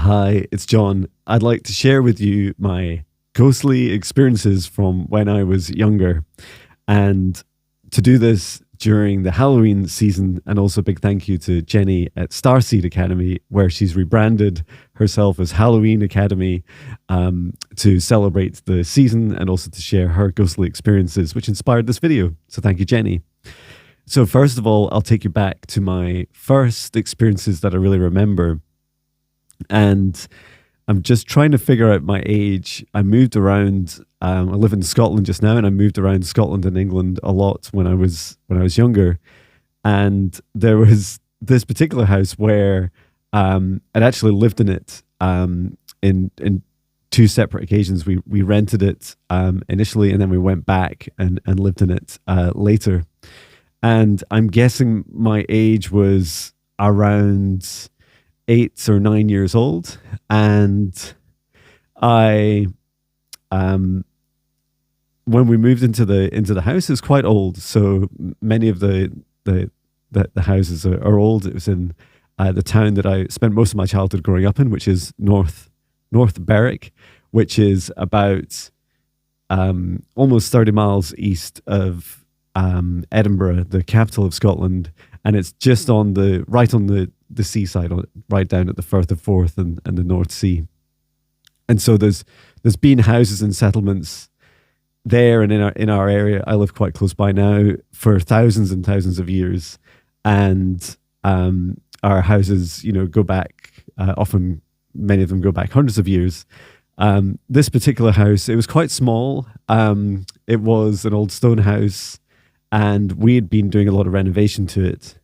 Hi, it's John. I'd like to share with you my ghostly experiences from when I was younger. And to do this during the Halloween season, and also a big thank you to Jenny at Starseed Academy, where she's rebranded herself as Halloween Academy to celebrate the season and also to share her ghostly experiences, which inspired this video. So thank you, Jenny. So first of all, I'll take you back to my first experiences that I really remember. And I'm just trying to figure out my age. I moved around. I live in Scotland just now, and I moved around Scotland and England a lot when I was younger. And there was this particular house where I'd actually lived in it in two separate occasions. We rented it initially, and then we went back and lived in it later. And I'm guessing my age was around 8 or 9 years old, and I when we moved into the house, it was quite old. So many of the houses are old. It was in the town that I spent most of my childhood growing up in, which is North Berwick, which is about almost 30 miles east of Edinburgh, the capital of Scotland, and it's just right on the seaside, right down at the Firth of Forth and the North Sea. And so there's been houses and settlements there and in our area. I live quite close by now for thousands and thousands of years, and our houses, go back. Often, many of them go back hundreds of years. This particular house, it was quite small. It was an old stone house, and we had been doing a lot of renovation to it.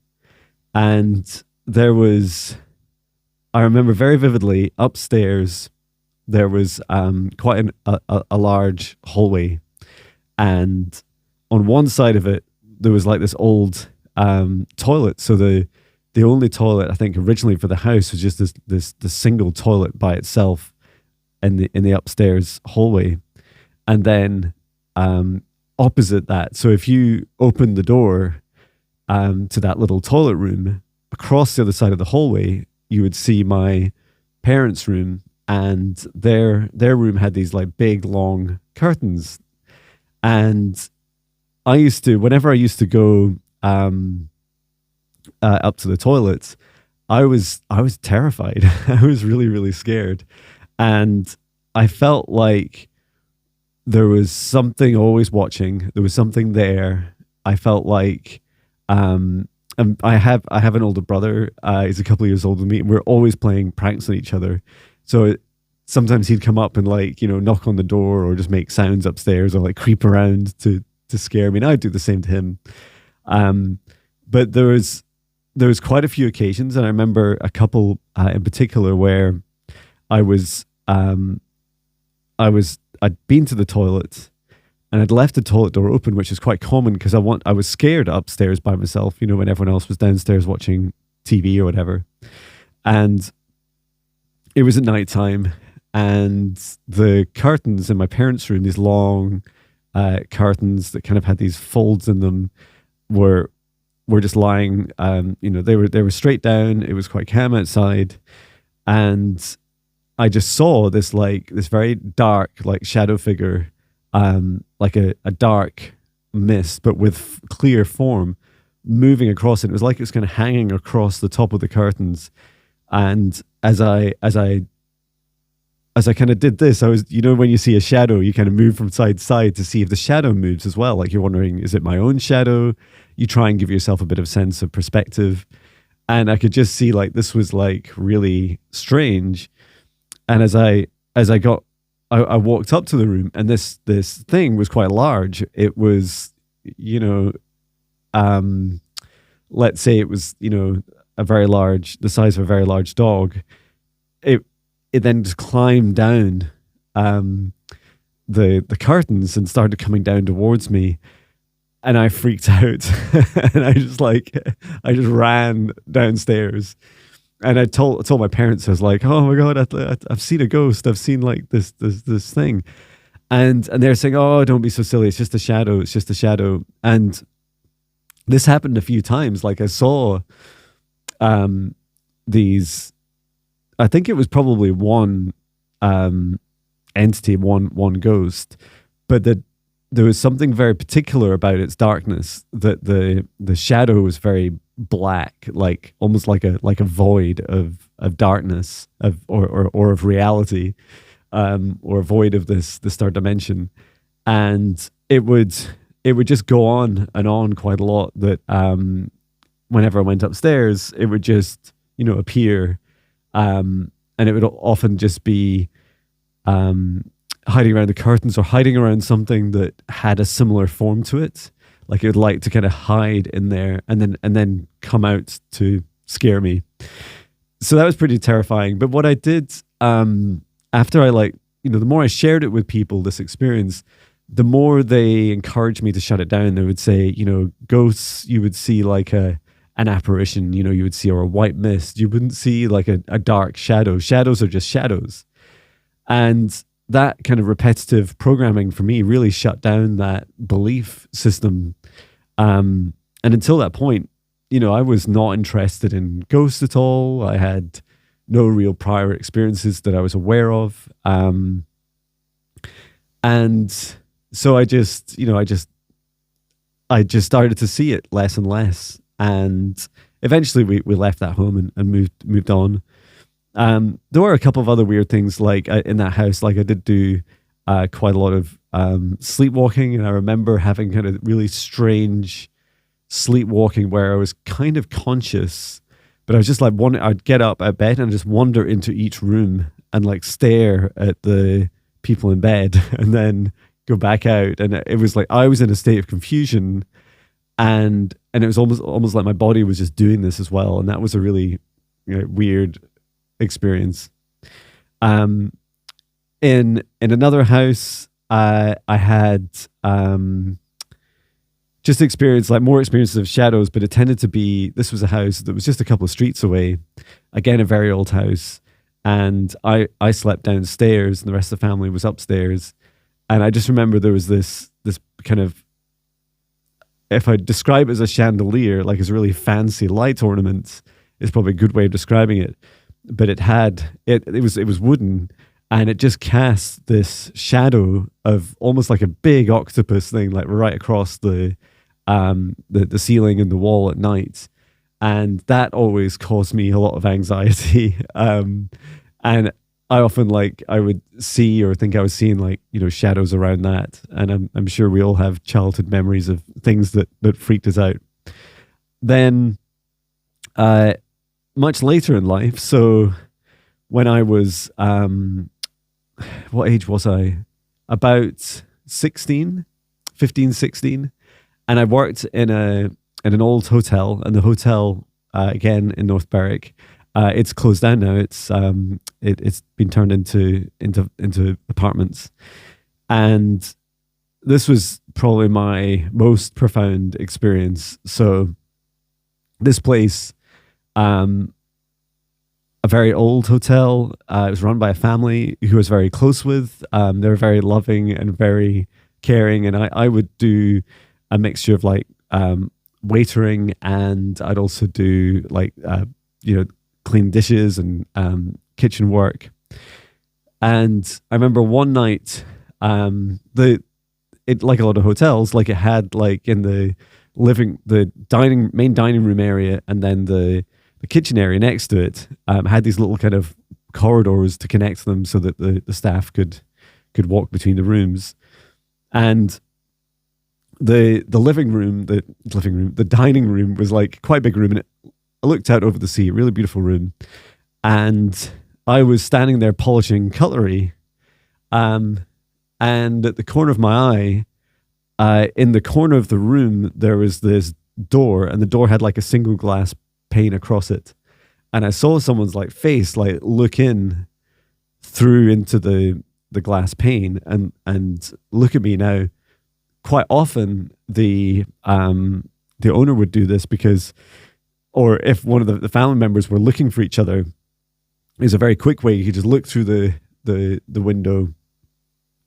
And there was, I remember very vividly, upstairs, there was quite a large hallway. And on one side of it, there was like this old toilet. So the only toilet, I think, originally for the house was just this single toilet by itself in the upstairs hallway. And then opposite that, so if you opened the door to that little toilet room, across the other side of the hallway, you would see my parents' room, and their room had these like big long curtains. And whenever I used to go up to the toilet, I was terrified. I was really, really scared, and I felt like there was something always watching. There was something there. I felt like I have an older brother. He's a couple of years older than me, and we're always playing pranks on each other. So sometimes he'd come up and knock on the door or just make sounds upstairs or creep around to scare me. And I'd do the same to him. But there was quite a few occasions, and I remember a couple in particular where I'd been to the toilet and I'd left the toilet door open, which is quite common because I was scared upstairs by myself, when everyone else was downstairs watching TV or whatever. And it was at nighttime, and the curtains in my parents' room, these long curtains that kind of had these folds in them, were just lying. They were straight down. It was quite calm outside, and I just saw this very dark shadow figure, like a dark mist, but with clear form, moving across it. It was like it was kind of hanging across the top of the curtains. And as I kind of did this, I was, when you see a shadow, you kind of move from side to side to see if the shadow moves as well. Like you're wondering, is it my own shadow? You try and give yourself a bit of sense of perspective. And I could just see this was really strange. And as I walked up to the room, and this thing was quite large. It was, let's say it was, the size of a very large dog. It then just climbed down the curtains and started coming down towards me, and I freaked out. And I just ran downstairs. And I told my parents, I was like, "Oh my God, I've seen a ghost. I've seen this thing," and they're saying, "Oh, don't be so silly. It's just a shadow. It's just a shadow." And this happened a few times. I saw these I think it was probably one entity, one ghost, but that there was something very particular about its darkness, that the shadow was very black, like almost like a void of darkness, or of reality, or a void of this third dimension. And it would just go on and on quite a lot, that whenever I went upstairs, it would just, appear, and it would often just be hiding around the curtains, or hiding around something that had a similar form to it. Like it would like to kind of hide in there and then come out to scare me. So that was pretty terrifying. But what I did, after I the more I shared it with people, this experience, the more they encouraged me to shut it down. They would say, ghosts, you would see like an apparition, you would see, or a white mist. You wouldn't see like a dark shadow. Shadows are just shadows. And that kind of repetitive programming for me really shut down that belief system. And until that point, I was not interested in ghosts at all. I had no real prior experiences that I was aware of. And so I just started to see it less and less. And eventually we left that home and moved on. There were a couple of other weird things, like in that house. Like I did do quite a lot of sleepwalking, and I remember having kind of really strange sleepwalking where I was kind of conscious, but I was just like I'd get up at bed and just wander into each room and like stare at the people in bed, and then go back out. And it was like I was in a state of confusion, and it was almost like my body was just doing this as well. And that was a really weird experience. In another house, I had just experienced like more experiences of shadows, but it tended to be, this was a house that was just a couple of streets away. Again, a very old house. And I slept downstairs and the rest of the family was upstairs. And I just remember there was this kind of, if I describe it as a chandelier, like it's a really fancy light ornament, is probably a good way of describing it. But it was wooden, and it just cast this shadow of almost like a big octopus thing, like right across the ceiling and the wall at night. And that always caused me a lot of anxiety. And I often I would see or think I was seeing shadows around that. And I'm sure we all have childhood memories of things that freaked us out. Then, much later in life, so when I was, what age was I? About 15, 16. And I worked in an old hotel, and the hotel, again in North Berwick, it's closed down now. It's been turned into apartments. And this was probably my most profound experience. So this place, a very old hotel. It was run by a family who I was very close with. They were very loving and very caring. And I would do a mixture of waitering, and I'd also do clean dishes and kitchen work. And I remember one night, it like a lot of hotels, it had in the main dining room area, and then the kitchen area next to it had these little kind of corridors to connect them so that the staff could walk between the rooms. And the dining room was quite a big room, and I looked out over the sea, a really beautiful room. And I was standing there polishing cutlery, and at the corner of my eye, in the corner of the room, there was this door, and the door had a single glass pane across it. And I saw someone's face look in through into the glass pane and look at me. Now, quite often the owner would do this because, or if one of the family members were looking for each other, it was a very quick way. You could just look through the window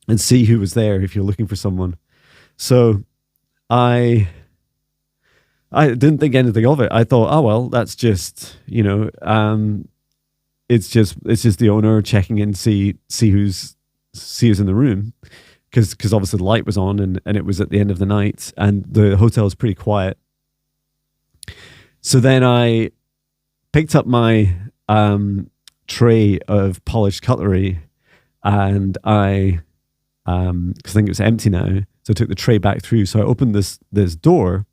and see who was there if you're looking for someone. So I didn't think anything of it. I thought, oh, well, that's just, it's just the owner checking in, see who's in the room, because obviously the light was on, and it was at the end of the night, and the hotel is pretty quiet. So then I picked up my tray of polished cutlery, and I because I think it was empty now, so I took the tray back through. So I opened this door,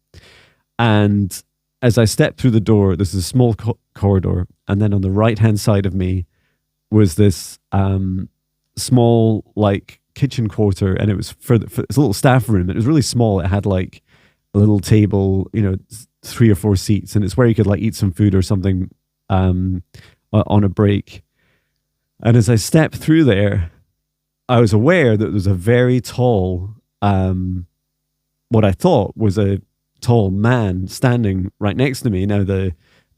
and as I stepped through the door, this is a small corridor, and then on the right hand side of me was this small like kitchen quarter, and it was for it's a little staff room. It was really small. It had like a little table, 3 or 4 seats, and it's where you could like eat some food or something on a break. And as I stepped through there, I was aware that there was a very tall, what I thought was a tall man standing right next to me. Now the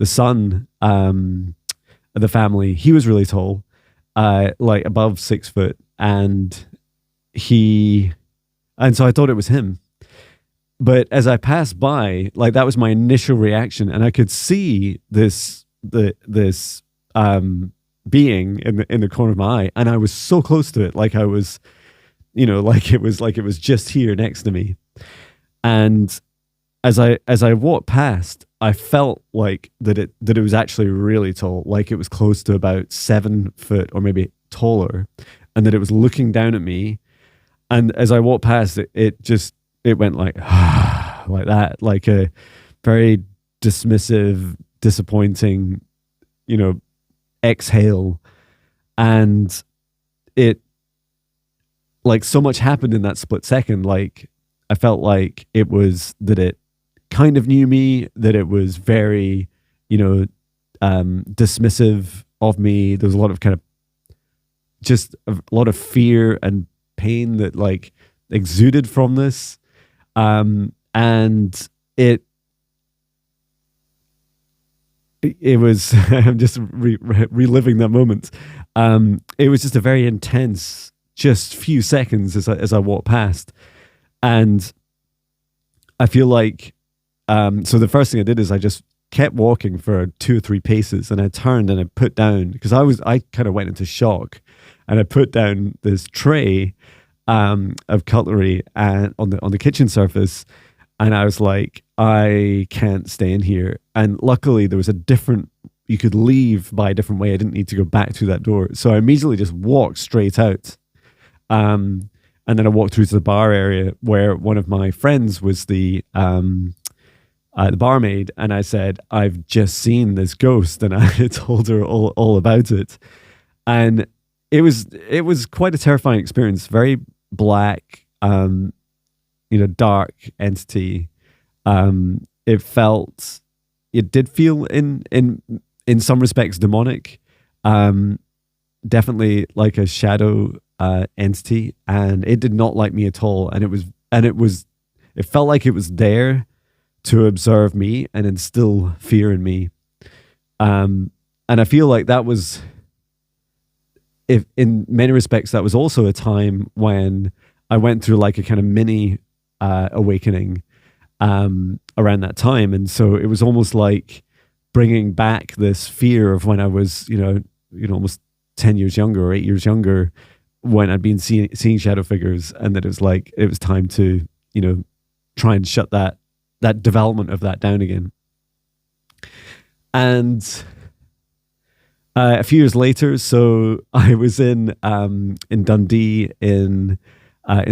son of the family, he was really tall, like above 6 foot, and so I thought it was him. But as I passed by, like that was my initial reaction, and I could see this being in the corner of my eye, and I was so close to it, like I was, like it was just here next to me. And as I walked past, I felt like that it was actually really tall, like it was close to about 7 foot or maybe taller, and that it was looking down at me. And as I walked past, it went like like that, like a very dismissive, disappointing, exhale. And it, like, so much happened in that split second. Like I felt like it was that it kind of knew me, that it was very, dismissive of me. There was a lot of kind of just a lot of fear and pain that like exuded from this. And it was, I'm just reliving that moment. It was just a very intense, just few seconds as I walked past. And I feel like, so the first thing I did is I just kept walking for 2 or 3 paces, and I turned and I put down, because I kind of went into shock, and I put down this tray of cutlery and on the kitchen surface, and I was like, I can't stay in here. And luckily there was you could leave by a different way. I didn't need to go back through that door, so I immediately just walked straight out. And then I walked through to the bar area where one of my friends was the barmaid, and I said, I've just seen this ghost, and I told her all about it. And it was quite a terrifying experience. Very black, dark entity. It did feel in some respects demonic. Definitely like a shadow entity, and it did not like me at all. And it felt like it was there to observe me and instill fear in me. And I feel like that was, if in many respects, that was also a time when I went through like a kind of mini awakening around that time. And so it was almost like bringing back this fear of when I was, almost 10 years younger or 8 years younger, when I'd been seeing shadow figures, and that it was time to, try and shut that development of that down again. And a few years later, so I was in Dundee in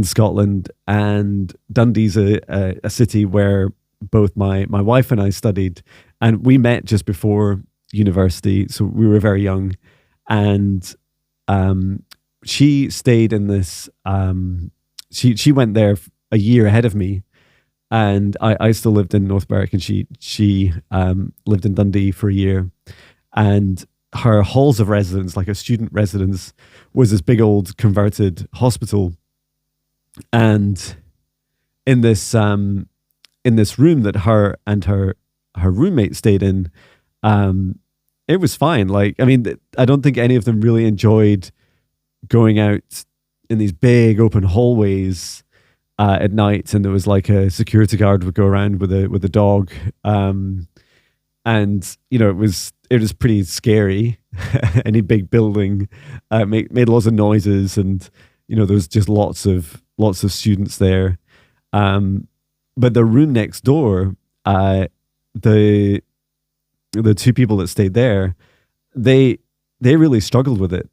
Scotland, and Dundee's a city where both my wife and I studied, and we met just before university, so we were very young. And she stayed in this. She went there a year ahead of me, and I still lived in North Berwick, and she lived in Dundee for a year. And her halls of residence, like a student residence, was this big old converted hospital. And in this room that her and her roommate stayed in, it was fine. Like, I mean, I don't think any of them really enjoyed going out in these big open hallways at night, and there was like a security guard would go around with a dog, and it was pretty scary. Any big building made lots of noises, and there was just lots of students there. But the room next door, the two people that stayed there, they really struggled with it.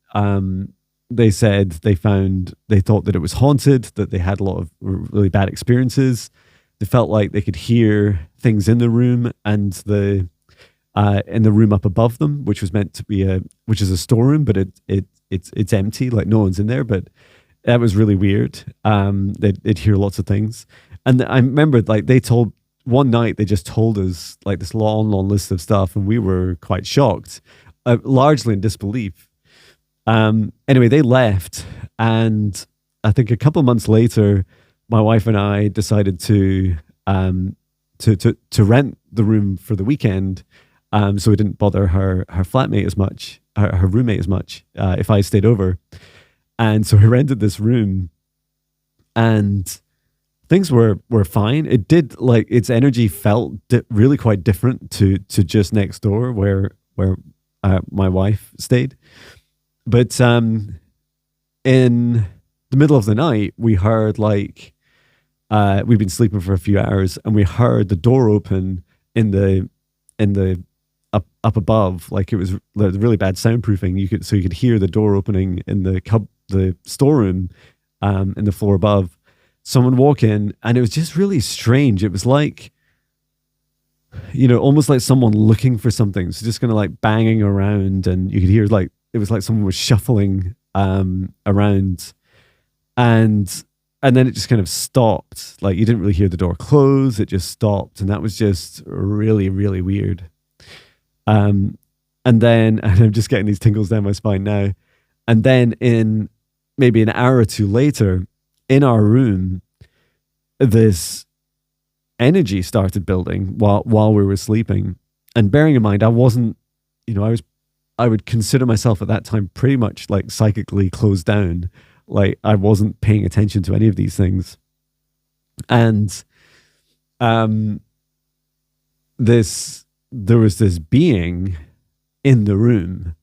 They said they thought that it was haunted, that they had a lot of really bad experiences. They felt like they could hear things in the room, and in the room up above them, which was meant to be which is a storeroom, but it's empty, like no one's in there. But that was really weird. They'd hear lots of things, and I remember like one night they just told us like this long list of stuff, and we were quite shocked, largely in disbelief. Anyway, they left, and I think a couple of months later, my wife and I decided to rent the room for the weekend, so we didn't bother her flatmate as much, her roommate as much, if I stayed over. And so we rented this room, and things were fine. It did, like, its energy felt really quite different to just next door where my wife stayed. But in the middle of the night, we heard like we'd been sleeping for a few hours, and we heard the door open in the up above. Like, it was really bad soundproofing. You could hear the door opening in the storeroom, in the floor above. Someone walk in, and it was just really strange. It was like, almost like someone looking for something. So just kind of like banging around, and you could hear like it was like someone was shuffling around, and then it just kind of stopped. Like, you didn't really hear the door close. It just stopped, and that was just really, really weird. And I'm just getting these tingles down my spine now. And then in maybe an hour or two later, in our room, this energy started building while we were sleeping. And bearing in mind, I wasn't, I would consider myself at that time pretty much like psychically closed down. Like, I wasn't paying attention to any of these things. And there was this being in the room.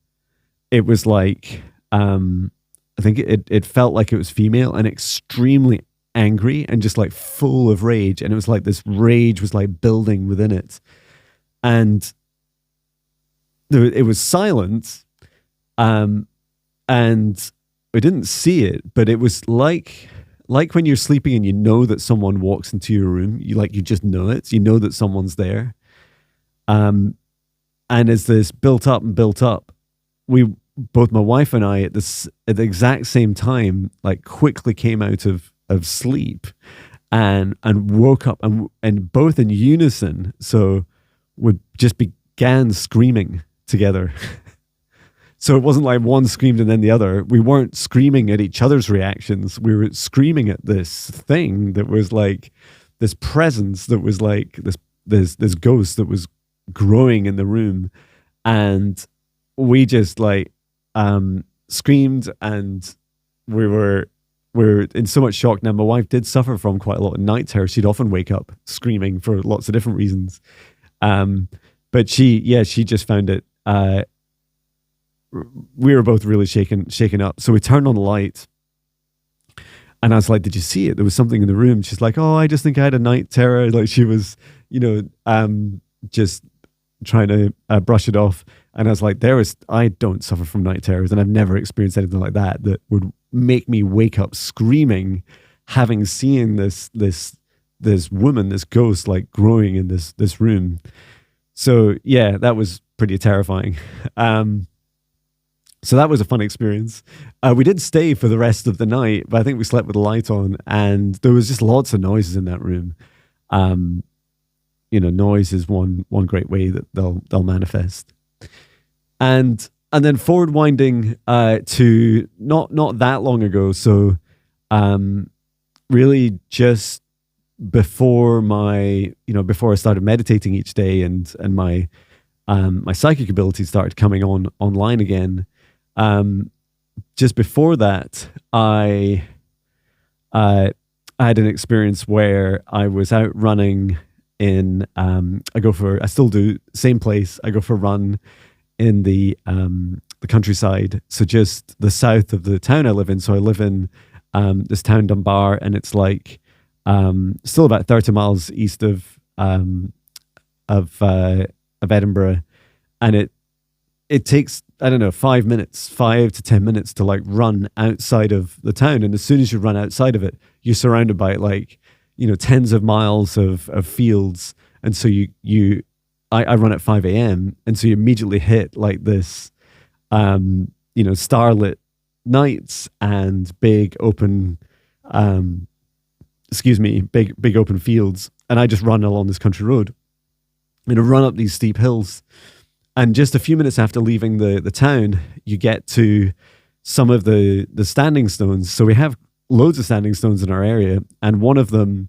It was like, I think it felt like it was female and extremely angry and just like full of rage. And it was like this rage was like building within it. And it was silent. And we didn't see it, but it was like when you're sleeping and you know that someone walks into your room, you just know it. You know that someone's there. And as this built up, both my wife and I at the exact same time, like, quickly came out of sleep and woke up, and both in unison. So we just began screaming together. So it wasn't like one screamed and then the other. We weren't screaming at each other's reactions. We were screaming at this thing that was like this presence that was like this ghost that was growing in the room. And we just like screamed, and we were in so much shock. Now, my wife did suffer from quite a lot of night terror. She'd often wake up screaming for lots of different reasons. But she just found it, we were both really shaken up. So we turned on the light, and I was like, "Did you see it? There was something in the room." She's like, "Oh, I just think I had a night terror." Like, she was, just trying to brush it off. And I was like, I don't suffer from night terrors, and I've never experienced anything like that would make me wake up screaming, having seen this woman, this ghost, like, growing in this room. So yeah, that was pretty terrifying. So that was a fun experience. We did stay for the rest of the night, but I think we slept with the light on, and there was just lots of noises in that room. Noise is one great way that they'll manifest. And then forward winding to not that long ago. So really just before before I started meditating each day, and my psychic abilities started coming online again. Just before that, I had an experience where I was out running in I still do, same place. I go for a run in the countryside, so just the south of the town I live in. So I live in this town Dunbar, and it's like still about 30 miles east of Edinburgh, and it takes, I don't know, 5 to 10 minutes to like run outside of the town. And as soon as you run outside of it, you're surrounded by like, tens of miles of fields. And so I run at 5 a.m. And so you immediately hit like this, starlit nights and big open, big open fields. And I just run along this country road and I run up these steep hills. And just a few minutes after leaving the town, you get to some of the standing stones. So we have loads of standing stones in our area. And one of them,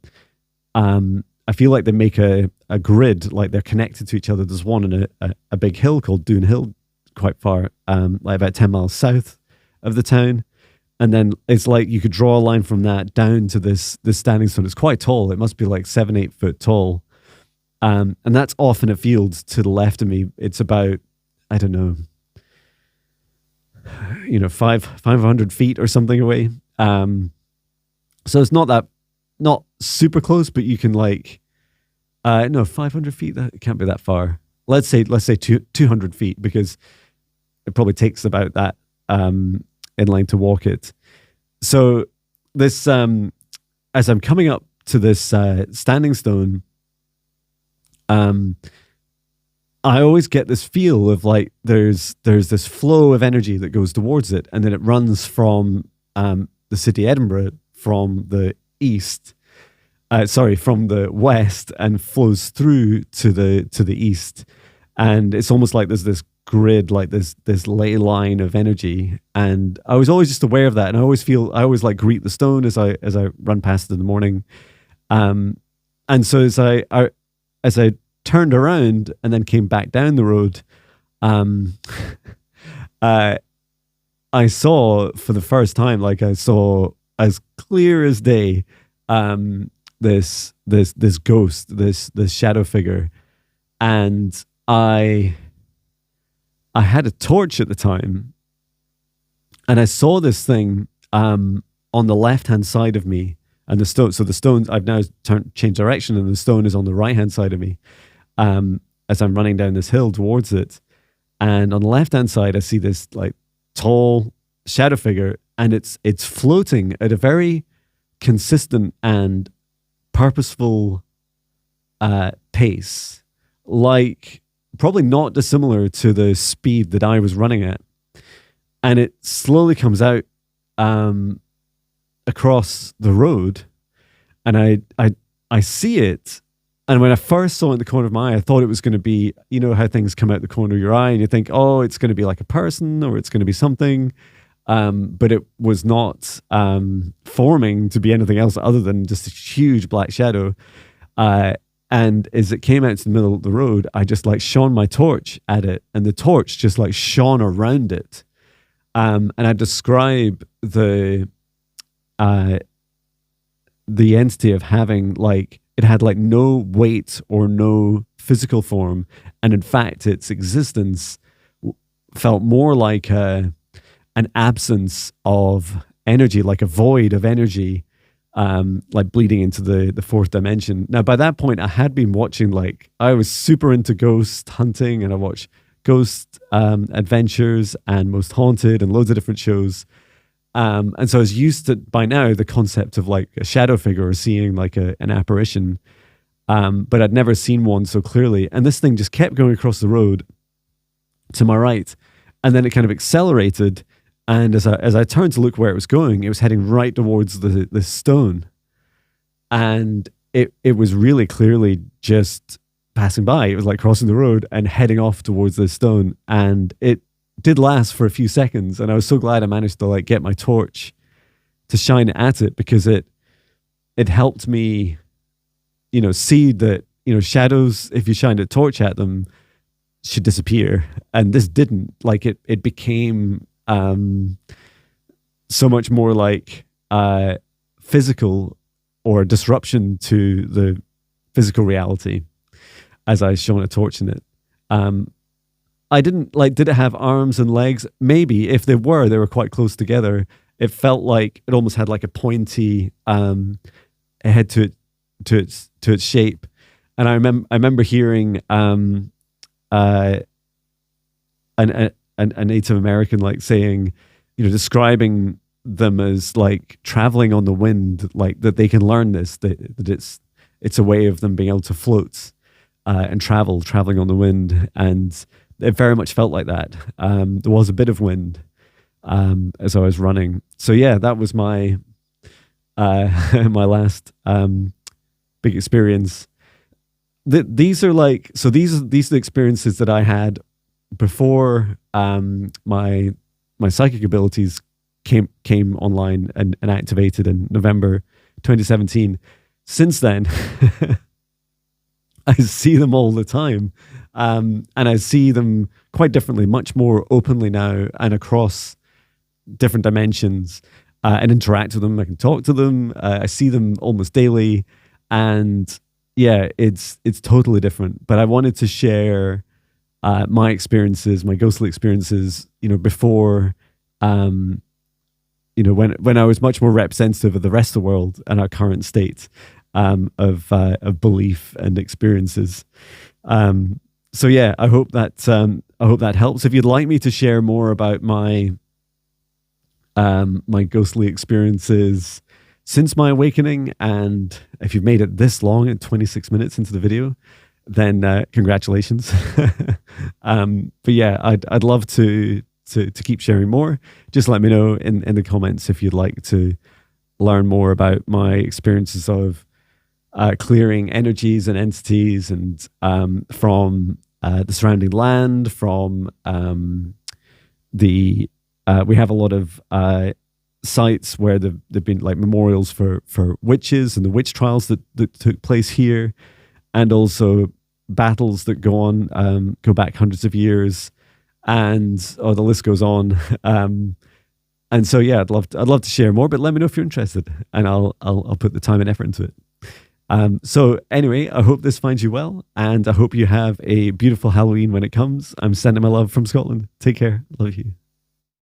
I feel like they make a grid, like they're connected to each other. There's one in a big hill called Doon Hill, quite far, like about 10 miles south of the town. And then it's like you could draw a line from that down to this standing stone. It's quite tall. It must be like 7-8 foot tall. And that's off in a field to the left of me. It's about, I don't know, 500 feet or something away. So it's not super close, but you can like, no, 500 feet, that can't be that far. Let's say 200 feet, because it probably takes about that in line to walk it. So this, as I'm coming up to this standing stone, I always get this feel of like there's this flow of energy that goes towards it, and then it runs from the city Edinburgh from the east, from the west, and flows through to the east, and it's almost like there's this grid, like this ley line of energy. And I was always just aware of that, and I always like greet the stone as I run past it in the morning, and so as I turned around and then came back down the road, I saw for the first time, like I saw as clear as day, this ghost, this shadow figure, and I had a torch at the time, and I saw this thing on the left hand side of me. And the stone, so the stone, I've now changed direction, and the stone is on the right hand side of me as I'm running down this hill towards it. And on the left hand side, I see this like tall shadow figure, and it's floating at a very consistent and purposeful pace, like probably not dissimilar to the speed that I was running at. And it slowly comes out across the road, and I see it. And when I first saw it in the corner of my eye, I thought it was going to be, you know how things come out the corner of your eye and you think, oh, it's going to be like a person or it's going to be something. But it was not forming to be anything else other than just a huge black shadow. And as it came out to the middle of the road, I just like shone my torch at it, and the torch just like shone around it. And I describe the entity of having like, it had like no weight or no physical form, and in fact its existence felt more like an absence of energy, like a void of energy, like bleeding into the fourth dimension. Now by that point I had been watching, like I was super into ghost hunting, and I watched Ghost Adventures and Most Haunted and loads of different shows. And so I was used to, by now, the concept of like a shadow figure or seeing like an apparition. But I'd never seen one so clearly. And this thing just kept going across the road to my right. And then it kind of accelerated. And as I turned to look where it was going, it was heading right towards the stone. And it was really clearly just passing by. It was like crossing the road and heading off towards the stone. And it did last for a few seconds, and I was so glad I managed to like get my torch to shine at it, because it helped me, see that, shadows, if you shined a torch at them, should disappear. And this didn't. Like it became so much more like physical, or a disruption to the physical reality as I shone a torch in it. I didn't like, did it have arms and legs? Maybe. If they were quite close together. It felt like it almost had like a pointy head to its shape. And I remember hearing a Native American like saying, describing them as like traveling on the wind, like that they can learn this, that it's a way of them being able to float and traveling on the wind. And it very much felt like that. There was a bit of wind as I was running. So yeah, that was my my last big experience. These are the experiences that I had before my psychic abilities came online and activated in November 2017. Since then, I see them all the time, and I see them quite differently, much more openly now, and across different dimensions, and interact with them. I can talk to them. I see them almost daily, and yeah, it's totally different. But I wanted to share my experiences, my ghostly experiences, before, when I was much more representative of the rest of the world and our current state of belief and experiences. So yeah, I hope that helps. If you'd like me to share more about my my ghostly experiences since my awakening, and if you've made it this long at 26 minutes into the video, then congratulations. But yeah, I'd love to keep sharing more. Just let me know in the comments if you'd like to learn more about my experiences of clearing energies and entities, and from the surrounding land, from we have a lot of sites where there've been like memorials for witches and the witch trials that took place here, and also battles that go back hundreds of years, and the list goes on. And so yeah, I'd love to share more, but let me know if you're interested, and I'll put the time and effort into it. So anyway, I hope this finds you well, and I hope you have a beautiful Halloween when it comes. I'm sending my love from Scotland. Take care. Love you.